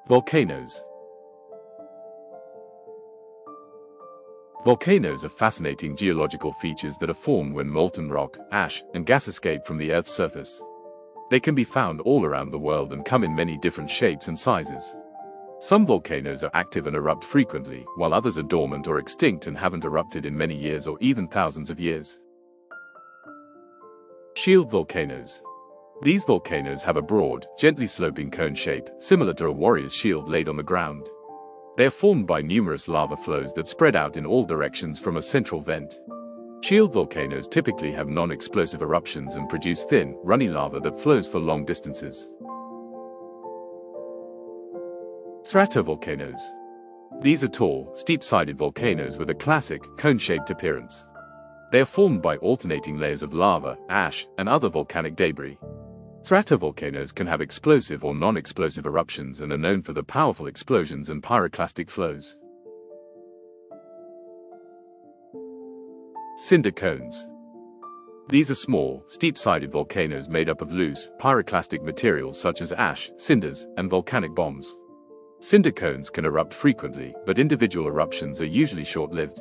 Volcanoes. Volcanoes are fascinating geological features that are formed when molten rock, ash, and gas escape from the Earth's surface. They can be found all around the world and come in many different shapes and sizes. Some volcanoes are active and erupt frequently, while others are dormant or extinct and haven't erupted in many years or even thousands of years. Shield volcanoes. These volcanoes have a broad, gently sloping cone shape, similar to a warrior's shield laid on the ground. They are formed by numerous lava flows that spread out in all directions from a central vent. Shield volcanoes typically have non-explosive eruptions and produce thin, runny lava that flows for long distances. Stratovolcanoes. These are tall, steep-sided volcanoes with a classic, cone-shaped appearance. They are formed by alternating layers of lava, ash, and other volcanic debris. Stratovolcanoes can have explosive or non-explosive eruptions and are known for the powerful explosions and pyroclastic flows. Cinder cones. These are small, steep-sided volcanoes made up of loose, pyroclastic materials such as ash, cinders, and volcanic bombs. Cinder cones can erupt frequently, but individual eruptions are usually short-lived.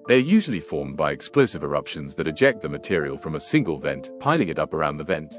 They are usually formed by explosive eruptions that eject the material from a single vent, piling it up around the vent.